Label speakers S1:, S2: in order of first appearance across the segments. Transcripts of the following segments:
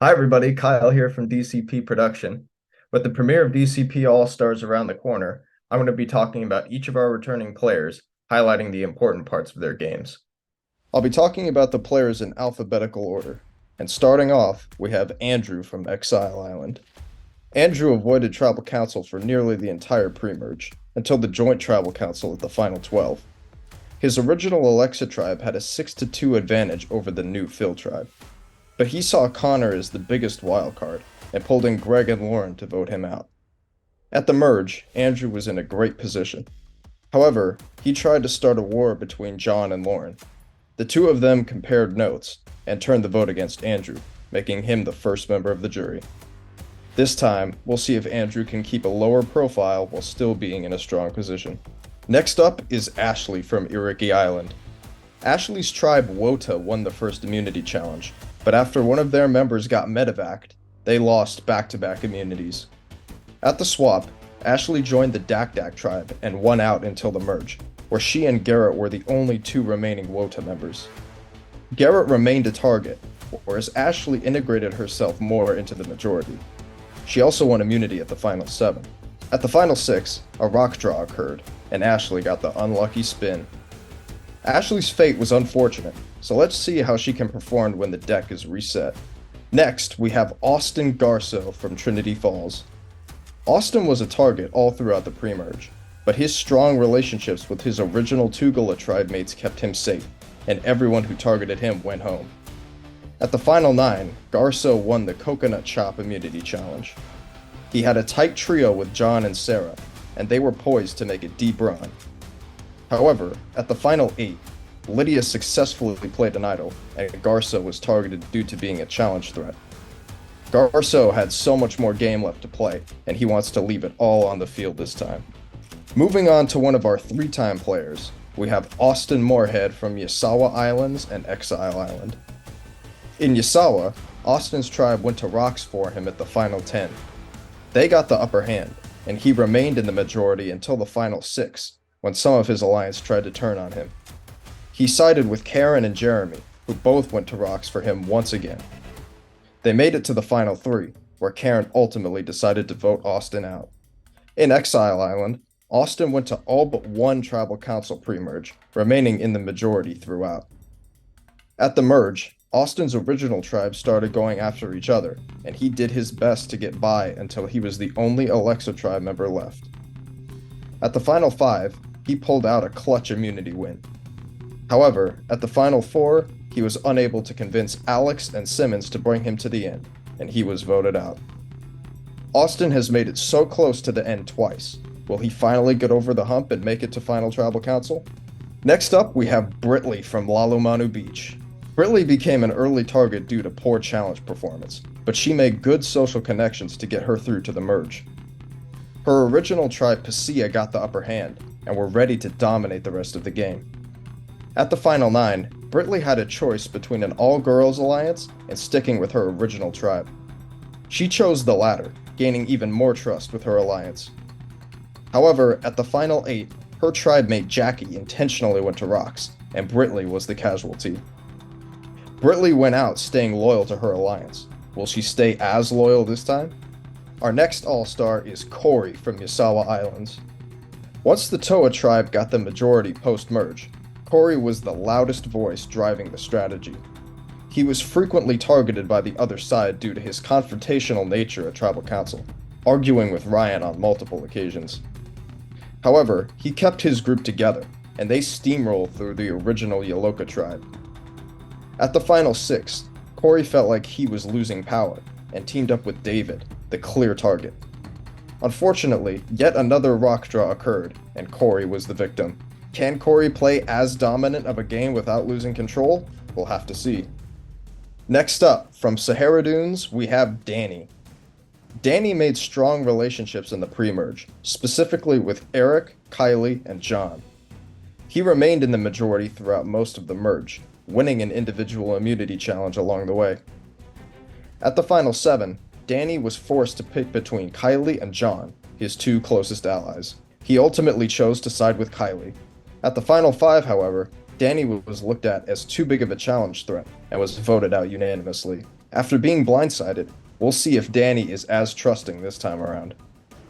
S1: Hi, everybody. Kyle here from DCP Production. With the premiere of DCP All-Stars around the corner, I'm going to be talking about each of our returning players, highlighting the important parts of their games. I'll be talking about the players in alphabetical order. And starting off, we have Andrew from Exile Island. Andrew avoided Tribal Council for nearly the entire pre-merge, until the Joint Tribal Council at the final 12. His original Alexa tribe had a 6-2 advantage over the new Phil tribe. But he saw Connor as the biggest wildcard and pulled in Greg and Lauren to vote him out. At the merge, Andrew was in a great position. However, he tried to start a war between John and Lauren. The two of them compared notes and turned the vote against Andrew, making him the first member of the jury. This time, we'll see if Andrew can keep a lower profile while still being in a strong position. Next up is Ashley from Iriki Island. Ashley's tribe WOTA won the first immunity challenge, but after one of their members got medevaced, they lost back-to-back immunities. At the swap, Ashley joined the Dak tribe and won out until the merge, where she and Garrett were the only two remaining WOTA members. Garrett remained a target, whereas Ashley integrated herself more into the majority. She also won immunity at the final 7. At the final 6, a rock draw occurred, and Ashley got the unlucky spin. Ashley's fate was unfortunate, so let's see how she can perform when the deck is reset. Next, we have Austin Garsow from Trinity Falls. Austin was a target all throughout the pre-merge, but his strong relationships with his original Tugela tribe mates kept him safe, and everyone who targeted him went home. At the final 9, Garsow won the Coconut Chop Immunity Challenge. He had a tight trio with John and Sarah, and they were poised to make a deep run. However, at the final 8, Lydia successfully played an idol, and Garsow was targeted due to being a challenge threat. Garsow had so much more game left to play, and he wants to leave it all on the field this time. Moving on to one of our 3-time players, we have Austin Moorhead from Yasawa Islands and Exile Island. In Yasawa, Austin's tribe went to rocks for him at the final 10. They got the upper hand, and he remained in the majority until the final 6, when some of his alliance tried to turn on him. He sided with Karen and Jeremy, who both went to rocks for him once again. They made it to the final 3, where Karen ultimately decided to vote Austin out. In Exile Island, Austin went to all but one tribal council pre-merge, remaining in the majority throughout. At the merge, Austin's original tribe started going after each other, and he did his best to get by until he was the only Alexa tribe member left. At the final 5, he pulled out a clutch immunity win. However, at the final 4, he was unable to convince Alex and Simmons to bring him to the end, and he was voted out. Austin has made it so close to the end twice. Will he finally get over the hump and make it to Final Tribal Council? Next up, we have Brittley from Lalumanu Beach. Brittley became an early target due to poor challenge performance, but she made good social connections to get her through to the merge. Her original tribe Passia got the upper hand, and were ready to dominate the rest of the game. At the final 9, Brittley had a choice between an all-girls alliance and sticking with her original tribe. She chose the latter, gaining even more trust with her alliance. However, at the final 8, her tribe mate Jackie intentionally went to rocks, and Brittley was the casualty. Brittley went out staying loyal to her alliance. Will she stay as loyal this time? Our next all-star is Corey from Yasawa Islands. Once the Toa tribe got the majority post-merge, Corey was the loudest voice driving the strategy. He was frequently targeted by the other side due to his confrontational nature at Tribal Council, arguing with Ryan on multiple occasions. However, he kept his group together, and they steamrolled through the original Yaloka tribe. At the final 6, Corey felt like he was losing power, and teamed up with David, the clear target. Unfortunately, yet another rock draw occurred, and Corey was the victim. Can Corey play as dominant of a game without losing control? We'll have to see. Next up, from Sahara Dunes, we have Danny. Danny made strong relationships in the pre-merge, specifically with Erik, Kylie, and John. He remained in the majority throughout most of the merge, winning an individual immunity challenge along the way. At the final 7, Danny was forced to pick between Kylie and John, his two closest allies. He ultimately chose to side with Kylie. At the final 5, however, Danny was looked at as too big of a challenge threat and was voted out unanimously. After being blindsided, we'll see if Danny is as trusting this time around.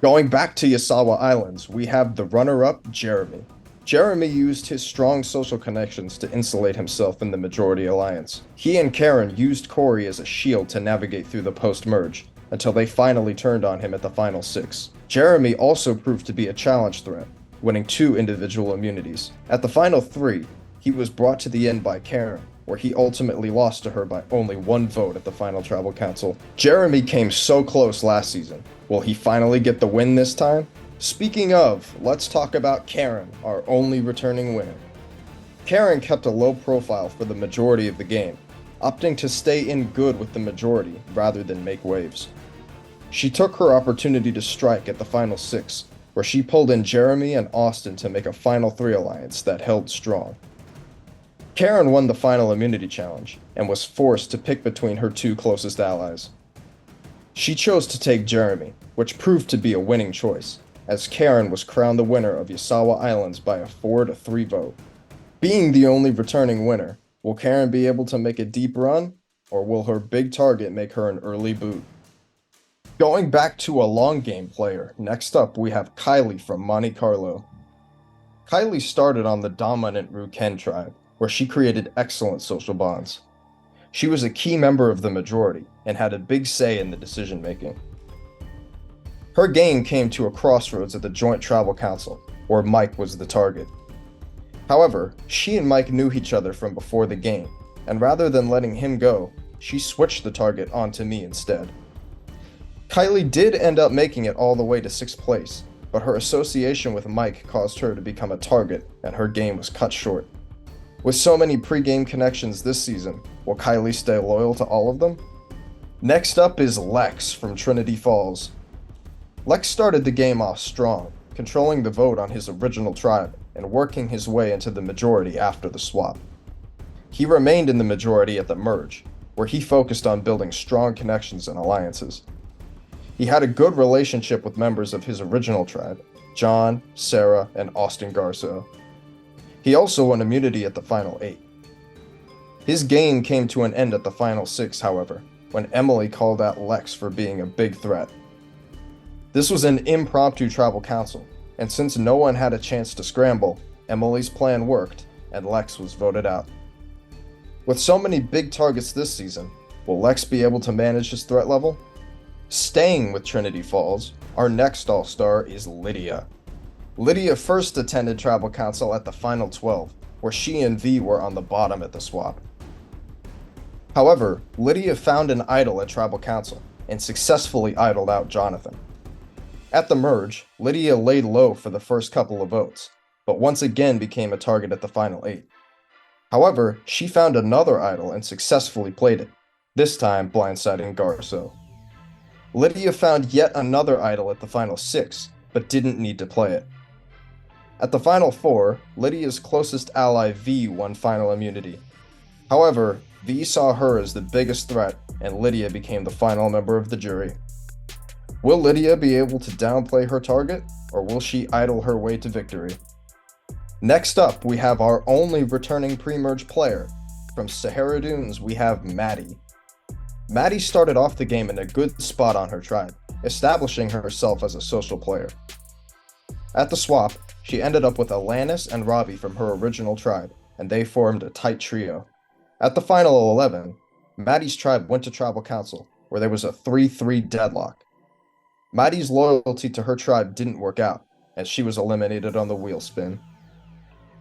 S1: Going back to Yasawa Islands, we have the runner-up, Jeremy. Jeremy used his strong social connections to insulate himself in the majority alliance. He and Karen used Corey as a shield to navigate through the post-merge, until they finally turned on him at the final 6. Jeremy also proved to be a challenge threat, winning 2 individual immunities. At the final 3, he was brought to the end by Karen, where he ultimately lost to her by only 1 vote at the final tribal council. Jeremy came so close last season. Will he finally get the win this time? Speaking of, let's talk about Karen, our only returning winner. Karen kept a low profile for the majority of the game, opting to stay in good with the majority rather than make waves. She took her opportunity to strike at the final 6, where she pulled in Jeremy and Austin to make a final 3 alliance that held strong. Karen won the final immunity challenge and was forced to pick between her 2 closest allies. She chose to take Jeremy, which proved to be a winning choice, as Karen was crowned the winner of Yasawa Islands by a 4-3 vote. Being the only returning winner, will Karen be able to make a deep run, or will her big target make her an early boot? Going back to a long game player, next up we have Kylie from Monte Carlo. Kylie started on the dominant Ruken tribe, where she created excellent social bonds. She was a key member of the majority and had a big say in the decision making. Her game came to a crossroads at the Joint Tribal Council, where Mike was the target. However, she and Mike knew each other from before the game, and rather than letting him go, she switched the target onto me instead. Kylie did end up making it all the way to 6th place, but her association with Mike caused her to become a target, and her game was cut short. With so many pre-game connections this season, will Kylie stay loyal to all of them? Next up is Lex from Trinity Falls. Lex started the game off strong, controlling the vote on his original tribe and working his way into the majority after the swap. He remained in the majority at the merge, where he focused on building strong connections and alliances. He had a good relationship with members of his original tribe, John, Sarah, and Austin Garsow. He also won immunity at the final 8. His game came to an end at the final 6, however, when Emily called out Lex for being a big threat. This was an impromptu tribal council, and since no one had a chance to scramble, Emily's plan worked, and Lex was voted out. With so many big targets this season, will Lex be able to manage his threat level? Staying with Trinity Falls, our next all-star is Lydia. Lydia first attended Tribal Council at the final 12, where she and V were on the bottom at the swap. However, Lydia found an idol at Tribal Council, and successfully idled out Jonathan. At the merge, Lydia laid low for the first couple of votes, but once again became a target at the final 8. However, she found another idol and successfully played it, this time blindsiding Garsow. Lydia found yet another idol at the final 6, but didn't need to play it. At the final 4, Lydia's closest ally V won final immunity. However, V saw her as the biggest threat, and Lydia became the final member of the jury. Will Lydia be able to downplay her target, or will she idle her way to victory? Next up, we have our only returning pre-merge player. From Sahara Dunes, we have Maddie. Maddie started off the game in a good spot on her tribe, establishing herself as a social player. At the swap, she ended up with Alanis and Robbie from her original tribe, and they formed a tight trio. At the final 11, Maddie's tribe went to Tribal Council, where there was a 3-3 deadlock. Maddie's loyalty to her tribe didn't work out, as she was eliminated on the wheel spin.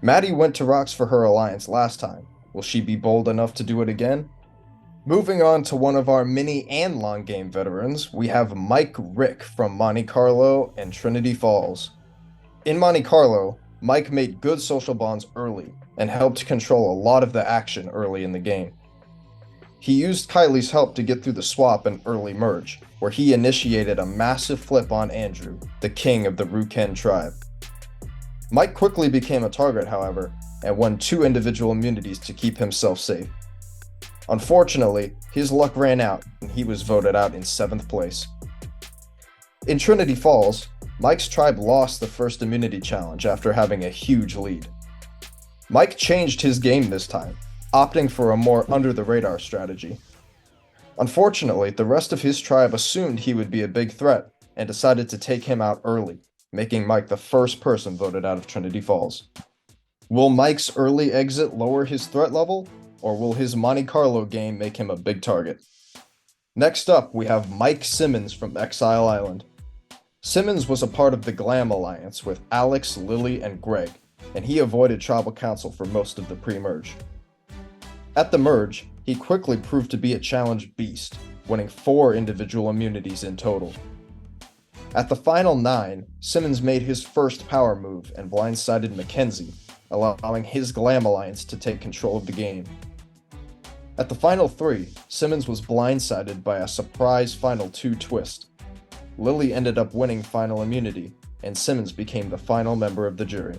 S1: Maddie went to Rocks for her alliance last time. Will she be bold enough to do it again? Moving on to one of our mini and long game veterans, we have Rick from Monte Carlo and Trinity Falls. In Monte Carlo, Mike made good social bonds early and helped control a lot of the action early in the game. He used Kylie's help to get through the swap and early merge, where he initiated a massive flip on Andrew, the king of the Ruken tribe. Mike quickly became a target, however, and won 2 individual immunities to keep himself safe. Unfortunately, his luck ran out, and he was voted out in 7th place. In Trinity Falls, Mike's tribe lost the first immunity challenge after having a huge lead. Mike changed his game this time, opting for a more under-the-radar strategy. Unfortunately, the rest of his tribe assumed he would be a big threat and decided to take him out early, making Mike the first person voted out of Trinity Falls. Will Mike's early exit lower his threat level, or will his Monte Carlo game make him a big target? Next up, we have Mike Simmons from Exile Island. Simmons was a part of the Glam Alliance with Alex, Lilly, and Greg, and he avoided Tribal Council for most of the pre-merge. At the merge, he quickly proved to be a challenge beast, winning 4 individual immunities in total. At the final 9, Simmons made his first power move and blindsided Mackenzie, allowing his Glam Alliance to take control of the game. At the final 3, Simmons was blindsided by a surprise final 2 twist. Lilly ended up winning final immunity, and Simmons became the final member of the jury.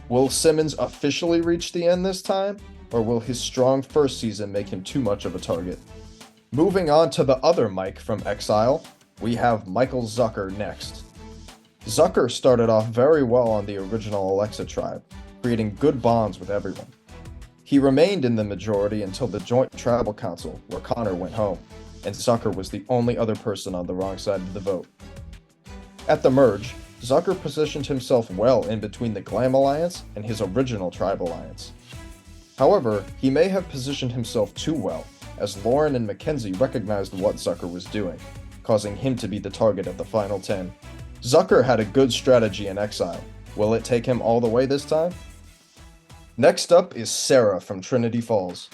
S1: Will Simmons officially reach the end this time, or will his strong first season make him too much of a target? Moving on to the other Mike from Exile, we have Michael Zucker next. Zucker started off very well on the original Alexa tribe, creating good bonds with everyone. He remained in the majority until the joint tribal council, where Connor went home, and Zucker was the only other person on the wrong side of the vote. At the merge, Zucker positioned himself well in between the Glam Alliance and his original tribe alliance. However, he may have positioned himself too well, as Lauren and Mackenzie recognized what Zucker was doing, causing him to be the target of the final 10. Zucker had a good strategy in Exile. Will it take him all the way this time? Next up is Sarah from Trinity Falls.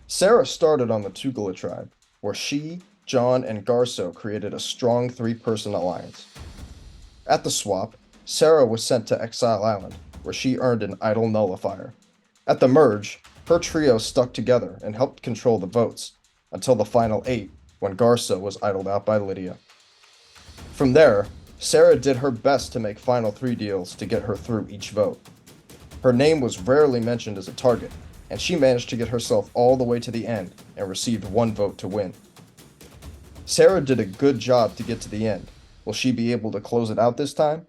S1: Sarah started on the Tugela tribe, where she, John, and Garsow created a strong 3-person alliance. At the swap, Sarah was sent to Exile Island, where she earned an idol nullifier. At the merge, her trio stuck together and helped control the votes, until the final 8, when Garsow was idled out by Lydia. From there, Sarah did her best to make final 3 deals to get her through each vote. Her name was rarely mentioned as a target, and she managed to get herself all the way to the end and received 1 vote to win. Sarah did a good job to get to the end. Will she be able to close it out this time?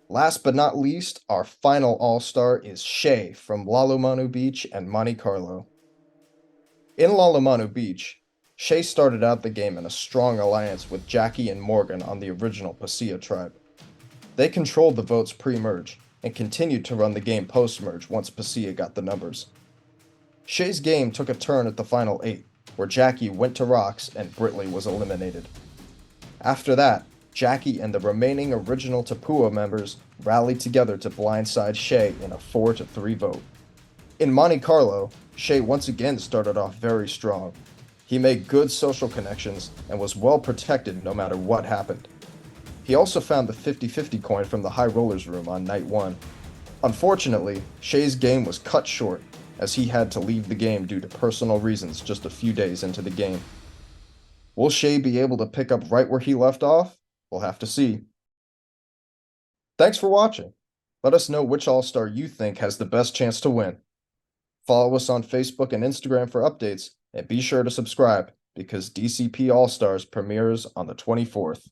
S1: Last but not least, our final all-star is Shea from Lalumanu Beach and Monte Carlo. In Lalumanu Beach, Shea started out the game in a strong alliance with Jackie and Morgan on the original Pasea tribe. They controlled the votes pre-merge, and continued to run the game post-merge once Pasea got the numbers. Shea's game took a turn at the final 8, where Jackie went to rocks and Brittley was eliminated. After that, Jackie and the remaining original Tapua members rallied together to blindside Shea in a 4-3 vote. In Monte Carlo, Shea once again started off very strong. He made good social connections and was well protected no matter what happened. He also found the 50-50 coin from the High Rollers room on night 1. Unfortunately, Shea's game was cut short, as he had to leave the game due to personal reasons just a few days into the game. Will Shea be able to pick up right where he left off? We'll have to see. Thanks for watching. Let us know which All-Star you think has the best chance to win. Follow us on Facebook and Instagram for updates, and be sure to subscribe, because DCP All-Stars premieres on the 24th.